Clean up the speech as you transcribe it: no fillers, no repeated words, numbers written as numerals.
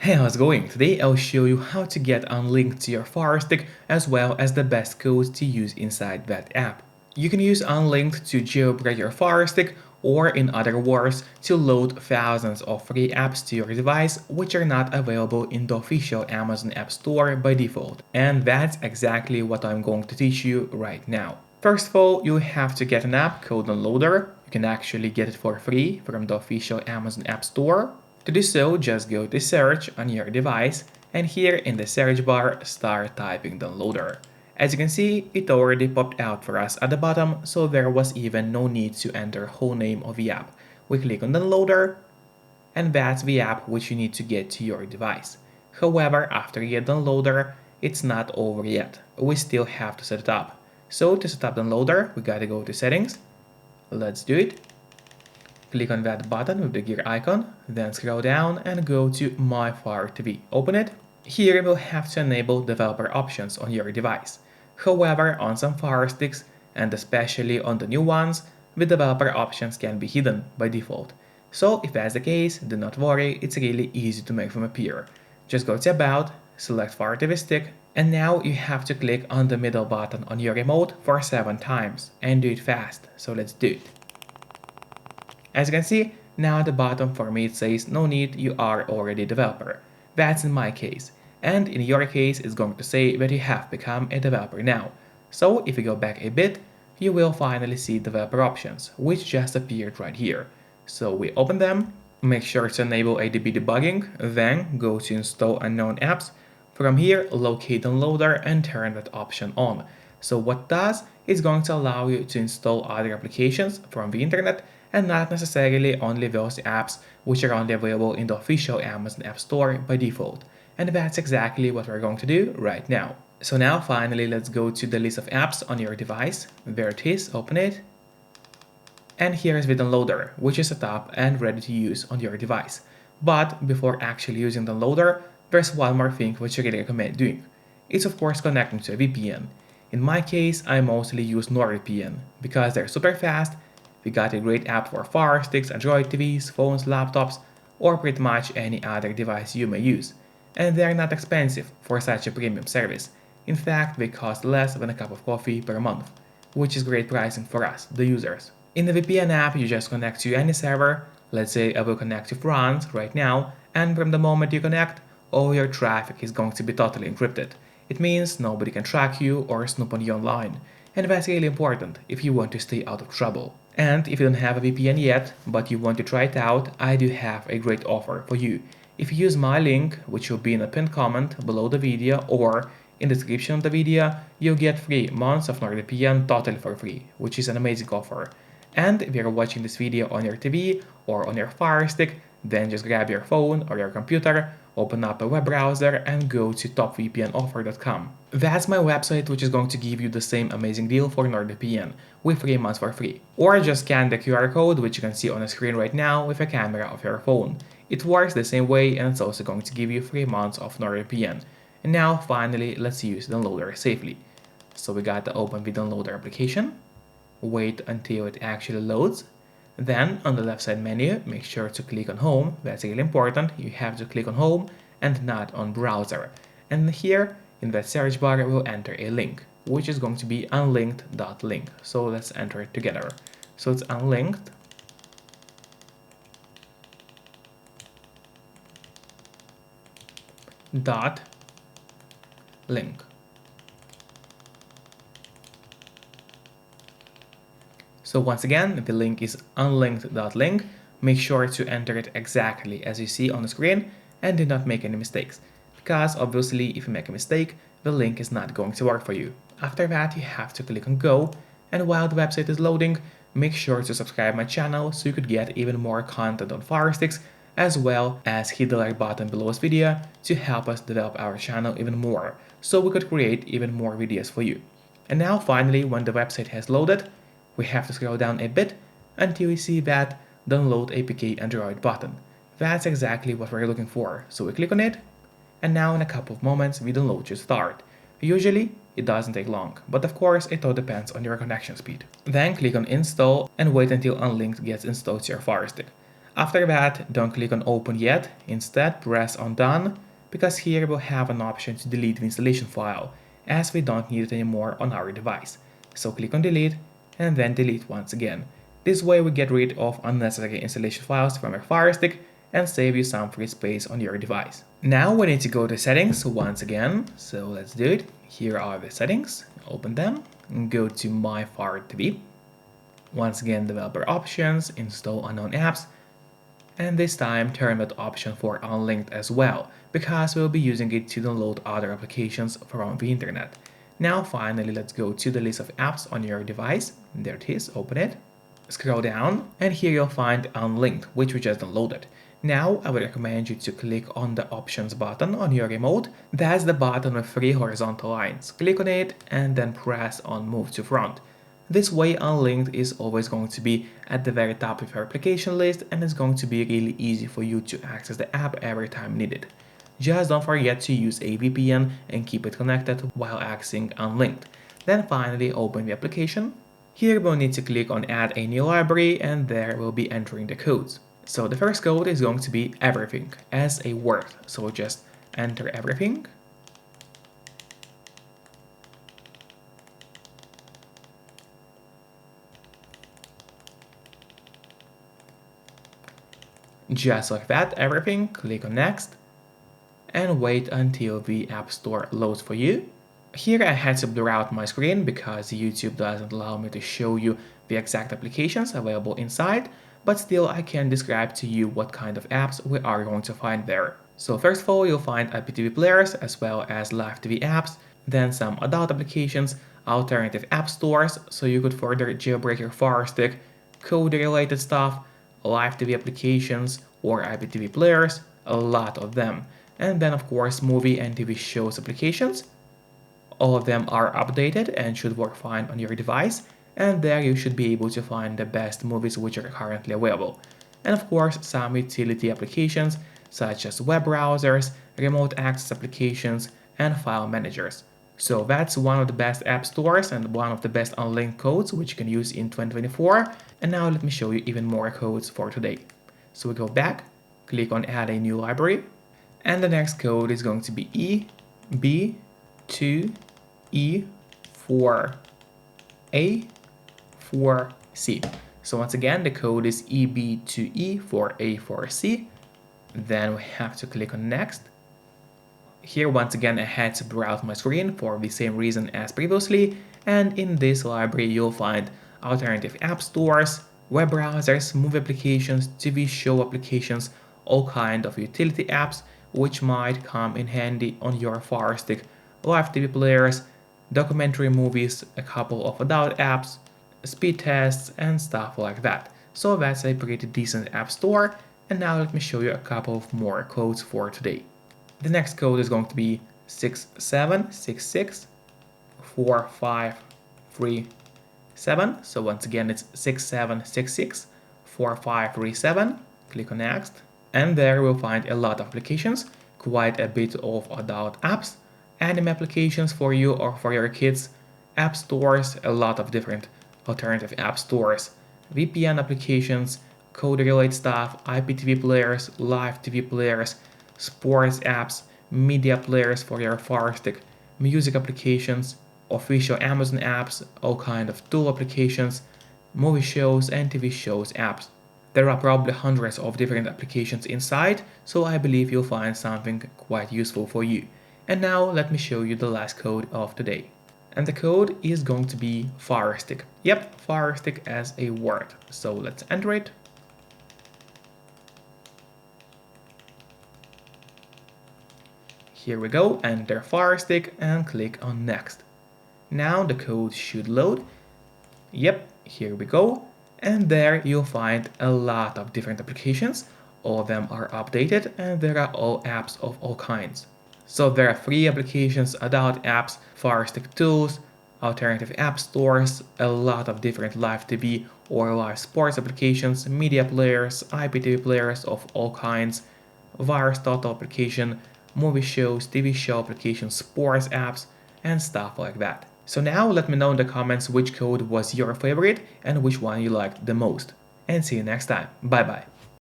Hey, how's it going? Today I'll show you how to get Unlinked to your Firestick as well as the best codes to use inside that app. You can use Unlinked to jailbreak your Firestick or in other words to load thousands of free apps to your device which are not available in the official Amazon App Store by default. And that's exactly what I'm going to teach you right now. First of all, you have to get an app called Downloader. You can actually get it for free from the official Amazon App Store. To do so, just go to search on your device and here in the search bar, start typing Downloader. As you can see, it already popped out for us at the bottom, so there was even no need to enter whole name of the app. We click on Downloader, and that's the app which you need to get to your device. However, after you get Downloader, it's not over yet. We still have to set it up. So to set up Downloader, we gotta go to Settings. Let's do it. Click on that button with the gear icon, then scroll down and go to My Fire TV. Open it. Here you will have to enable developer options on your device. However, on some Fire Sticks, and especially on the new ones, the developer options can be hidden by default. So if that's the case, do not worry, it's really easy to make them appear. Just go to About, select Fire TV Stick, and now you have to click on the middle button on your remote for 7 times, and do it fast, so let's do it. As you can see, now at the bottom for me it says no need, you are already a developer. That's in my case. And in your case it's going to say that you have become a developer now. So if you go back a bit, you will finally see developer options, which just appeared right here. So we open them, make sure to enable ADB debugging, then go to install unknown apps. From here, locate Downloader and turn that option on. So what it does is going to allow you to install other applications from the internet and not necessarily only those apps which are only available in the official Amazon App Store by default. And that's exactly what we're going to do right now. So now finally let's go to the list of apps on your device. There it is, open it. And here is the Downloader, which is set up and ready to use on your device. But before actually using Downloader, there's one more thing which I really recommend doing. It's of course connecting to a VPN. In my case, I mostly use NordVPN because they're super fast. We got a great app for Fire Sticks, Android TVs, phones, laptops, or pretty much any other device you may use. And they're not expensive for such a premium service. In fact, they cost less than a cup of coffee per month, which is great pricing for us, the users. In the VPN app, you just connect to any server. Let's say I will connect to France right now, and from the moment you connect, all your traffic is going to be totally encrypted. It means nobody can track you or snoop on you online. And that's really important if you want to stay out of trouble. And if you don't have a VPN yet, but you want to try it out, I do have a great offer for you. If you use my link, which will be in a pinned comment below the video or in the description of the video, you'll get 3 months of NordVPN totally for free, which is an amazing offer. And if you're watching this video on your TV or on your Fire Stick, then just grab your phone or your computer, open up a web browser and go to topvpnoffer.com. That's my website which is going to give you the same amazing deal for NordVPN with 3 months for free. Or just scan the QR code which you can see on the screen right now with a camera of your phone. It works the same way and it's also going to give you 3 months of NordVPN. And now finally let's use Downloader safely. So we got to open the Downloader application, wait until it actually loads. Then on the left side menu, make sure to click on Home. That's really important. You have to click on Home and not on Browser. And here in that search bar, we'll enter a link, which is going to be unlinked.link. So let's enter it together. So it's unlinked. .link. So once again, the link is unlinked.link. Make sure to enter it exactly as you see on the screen and do not make any mistakes, because obviously if you make a mistake, the link is not going to work for you. After that, you have to click on Go, and while the website is loading, make sure to subscribe my channel so you could get even more content on Firesticks, as well as hit the like button below this video to help us develop our channel even more, so we could create even more videos for you. And now finally, when the website has loaded, we have to scroll down a bit until we see that Download APK Android button. That's exactly what we're looking for, so we click on it, and now in a couple of moments the download should start. Usually it doesn't take long, but of course it all depends on your connection speed. Then click on Install and wait until Unlinked gets installed to your Firestick. After that, don't click on open yet, instead press on done, because here we'll have an option to delete the installation file, as we don't need it anymore on our device. So click on delete, and then delete once again. This way we get rid of unnecessary installation files from your Firestick and save you some free space on your device. Now we need to go to settings once again, so let's do it. Here are the settings, open them, and go to My Fire TV. Once again, developer options, install unknown apps, and this time turn that option for Unlinked as well, because we'll be using it to download other applications from the internet. Now finally, let's go to the list of apps on your device. There it is, open it. Scroll down, and here you'll find Unlinked, which we just downloaded. Now I would recommend you to click on the options button on your remote. That's the button with 3 horizontal lines. Click on it and then press on move to front. This way Unlinked is always going to be at the very top of your application list, and it's going to be really easy for you to access the app every time needed. Just don't forget to use a VPN and keep it connected while accessing Unlinked. Then finally open the application. Here we'll need to click on add a new library, and there we'll be entering the codes. So the first code is going to be everything as a word. So just enter everything. Just like that, everything, click on next, and wait until the App Store loads for you. Here I had to blur out my screen because YouTube doesn't allow me to show you the exact applications available inside, but still I can describe to you what kind of apps we are going to find there. So first of all, you'll find IPTV players as well as live TV apps, then some adult applications, alternative app stores, so you could further jailbreak your Firestick, code-related stuff, live TV applications or IPTV players, a lot of them. And then of course movie and TV shows applications. All of them are updated and should work fine on your device, and there you should be able to find the best movies which are currently available. And of course some utility applications such as web browsers, remote access applications, and file managers. So that's one of the best app stores and one of the best unlinked codes which you can use in 2024. And now let me show you even more codes for today. So we go back, click on add a new library, and the next code is going to be EB2E4A4C. So once again, the code is EB2E4A4C. Then we have to click on next. Here once again I had to blur out my screen for the same reason as previously, and in this library you'll find alternative app stores, web browsers, movie applications, TV show applications, all kind of utility apps which might come in handy on your Firestick, live TV players, documentary movies, a couple of adult apps, speed tests, and stuff like that. So that's a pretty decent app store, and now let me show you a couple of more codes for today. The next code is going to be 67664537. So once again, it's 67664537. Click on next. And there we'll find a lot of applications, quite a bit of adult apps, anime applications for you or for your kids, app stores, a lot of different alternative app stores, VPN applications, code-related stuff, IPTV players, live TV players, sports apps, media players for your Firestick, music applications, official Amazon apps, all kind of tool applications, movie shows and TV shows apps. There are probably hundreds of different applications inside, so I believe you'll find something quite useful for you. And now let me show you the last code of today. And the code is going to be Firestick. Yep, Firestick as a word. So let's enter it. Here we go, enter Firestick and click on next. Now the code should load. Yep, here we go. And there you'll find a lot of different applications. All of them are updated and there are all apps of all kinds. So there are free applications, adult apps, Firestick tools, alternative app stores, a lot of different live TV or live sports applications, media players, IPTV players of all kinds, virus total application, movie shows, TV show applications, sports apps, and stuff like that. So now let me know in the comments which code was your favorite and which one you liked the most. And see you next time. Bye bye.